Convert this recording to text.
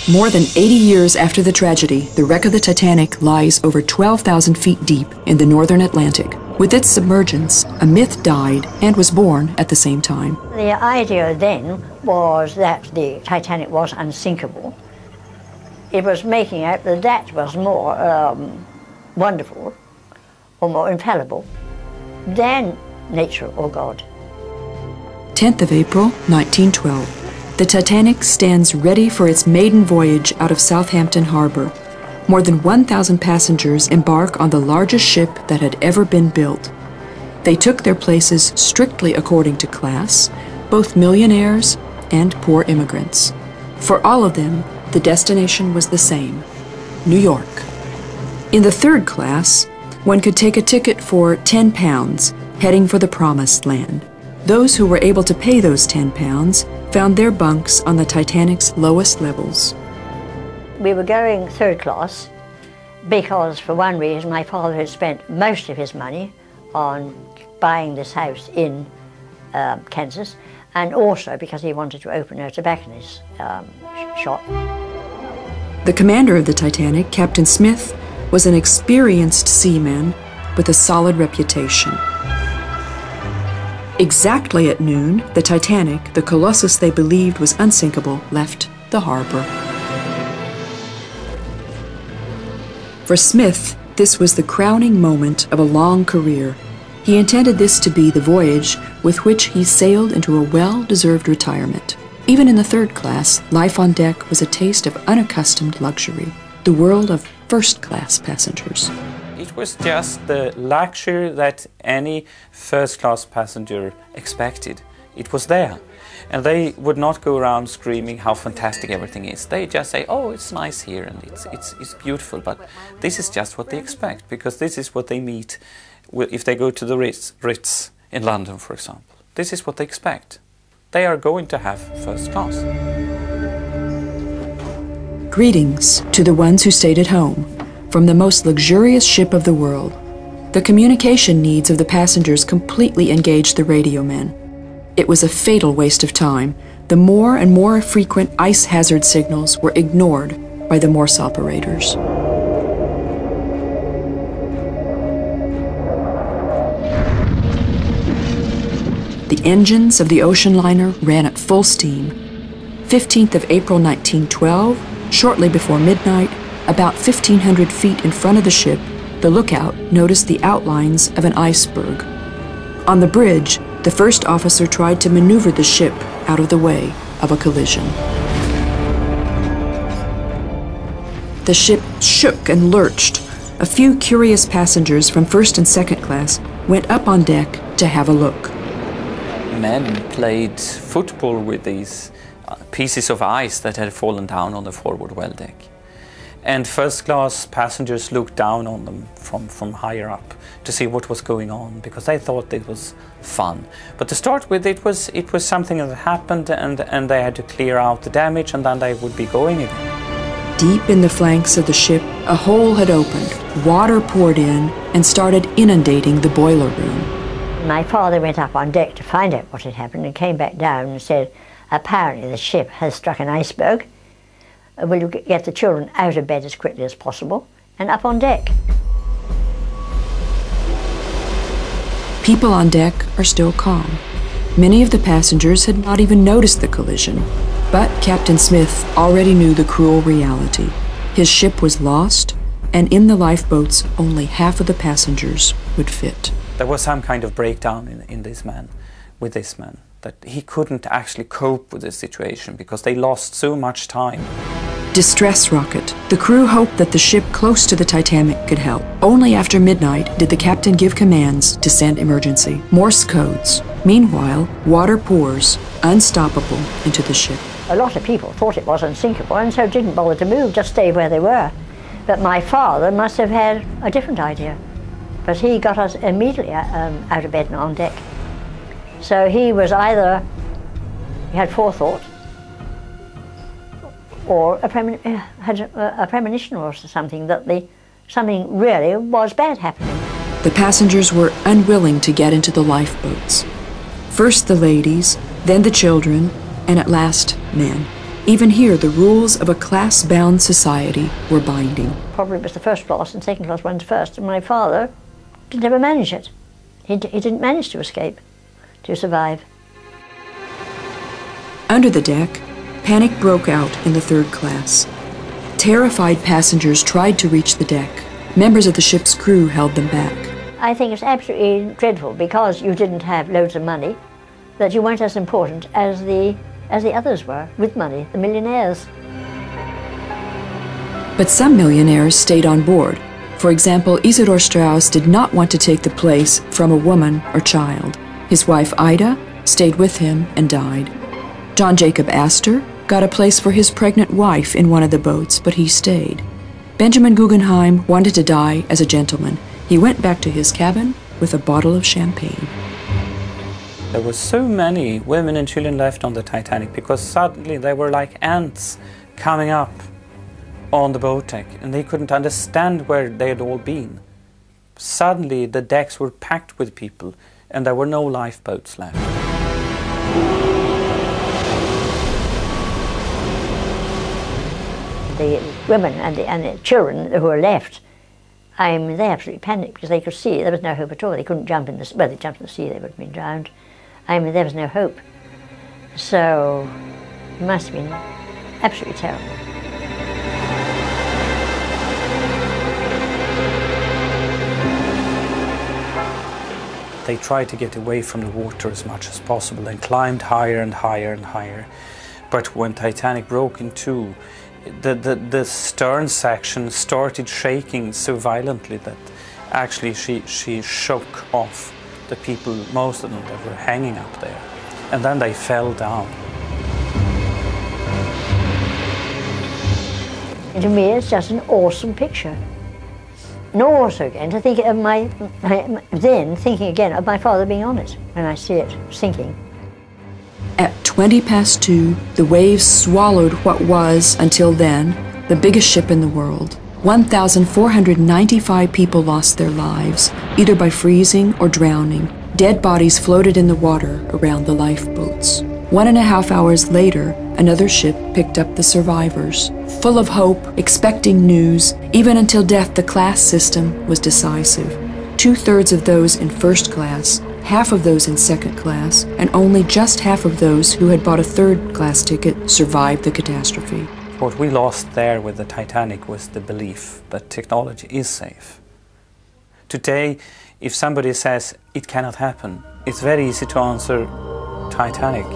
More than 80 years after the tragedy, the wreck of the Titanic lies over 12,000 feet deep in the northern Atlantic. With its submergence, a myth died and was born at the same time. The idea then was that the Titanic was unsinkable. It was making out that that was more wonderful or more infallible than nature or God. 10th of April, 1912. The Titanic stands ready for its maiden voyage out of Southampton Harbor. More than 1,000 passengers embark on the largest ship that had ever been built. They took their places strictly according to class, both millionaires and poor immigrants. For all of them, the destination was the same: New York. In the third class, one could take a ticket for £10, heading for the Promised Land. Those who were able to pay those £10 found their bunks on the Titanic's lowest levels. We were going third class because, for one reason, my father had spent most of his money on buying this house in Kansas, and also because he wanted to open a tobacconist's shop. The commander of the Titanic, Captain Smith, was an experienced seaman with a solid reputation. Exactly at noon, the Titanic, the colossus they believed was unsinkable, left the harbor. For Smith, this was the crowning moment of a long career. He intended this to be the voyage with which he sailed into a well-deserved retirement. Even in the third class, life on deck was a taste of unaccustomed luxury, the world of first-class passengers. It was just the luxury that any first-class passenger expected. It was there. And they would not go around screaming how fantastic everything is. They just say, oh, it's nice here and it's beautiful. But this is just what they expect, because this is what they meet if they go to the Ritz in London, for example. This is what they expect. They are going to have first class. Greetings to the ones who stayed at home. From the most luxurious ship of the world, the communication needs of the passengers completely engaged the radio men. It was a fatal waste of time. The more and more frequent ice hazard signals were ignored by the Morse operators. The engines of the ocean liner ran at full steam. 15th of April 1912, shortly before midnight, about 1,500 feet in front of the ship, the lookout noticed the outlines of an iceberg. On the bridge, the first officer tried to maneuver the ship out of the way of a collision. The ship shook and lurched. A few curious passengers from first and second class went up on deck to have a look. Men played football with these pieces of ice that had fallen down on the forward well deck. And first-class passengers looked down on them from higher up to see what was going on, because they thought it was fun. But to start with, it was something that happened, and they had to clear out the damage, and then they would be going again. Deep in the flanks of the ship, a hole had opened. Water poured in and started inundating the boiler room. My father went up on deck to find out what had happened and came back down and said, apparently the ship has struck an iceberg. Will you get the children out of bed as quickly as possible and up on deck? People on deck are still calm. Many of the passengers had not even noticed the collision, but Captain Smith already knew the cruel reality. His ship was lost, and in the lifeboats only half of the passengers would fit. There was some kind of breakdown with this man, that he couldn't actually cope with the situation because they lost so much time. Distress rocket. The crew hoped that the ship close to the Titanic could help. Only after midnight did the captain give commands to send emergency. Morse codes. Meanwhile, water pours, unstoppable, into the ship. A lot of people thought it was unsinkable and so didn't bother to move, just stayed where they were. But my father must have had a different idea. But he got us immediately out of bed and on deck. So he was either, he had forethought, or had a premonition or something that something really was bad happening. The passengers were unwilling to get into the lifeboats. First the ladies, then the children, and at last men. Even here, the rules of a class-bound society were binding. Probably it was the first class and second class ones first, and my father didn't ever manage it. He didn't manage to escape, to survive. Under the deck, panic broke out in the third class. Terrified passengers tried to reach the deck. Members of the ship's crew held them back. I think it's absolutely dreadful because you didn't have loads of money, that you weren't as important as the others were, with money, the millionaires. But some millionaires stayed on board. For example, Isidor Strauss did not want to take the place from a woman or child. His wife Ida stayed with him and died. John Jacob Astor got a place for his pregnant wife in one of the boats, but he stayed. Benjamin Guggenheim wanted to die as a gentleman. He went back to his cabin with a bottle of champagne. There were so many women and children left on the Titanic because suddenly they were like ants coming up on the boat deck, and they couldn't understand where they had all been. Suddenly the decks were packed with people and there were no lifeboats left. The women and the children who were left, I mean, they absolutely panicked because they could see there was no hope at all. They couldn't jump in the sea. Well, they jumped in the sea, they would have been drowned. I mean, there was no hope. So it must have been absolutely terrible. They tried to get away from the water as much as possible and climbed higher and higher and higher. But when Titanic broke in two, the stern section started shaking so violently that actually she shook off the people, most of them that were hanging up there. And then they fell down. And to me, it's just an awesome picture. And also again, to think of thinking again of my father being on it when I see it sinking. At 2:20 the waves swallowed what was, until then, the biggest ship in the world. 1,495 people lost their lives, either by freezing or drowning. Dead bodies floated in the water around the lifeboats. 1.5 hours later, another ship picked up the survivors. Full of hope, expecting news, even until death, the class system was decisive. 2/3 of those in first class, half of those in second class, and only just half of those who had bought a third-class ticket survived the catastrophe. What we lost there with the Titanic was the belief that technology is safe. Today, if somebody says it cannot happen, it's very easy to answer Titanic.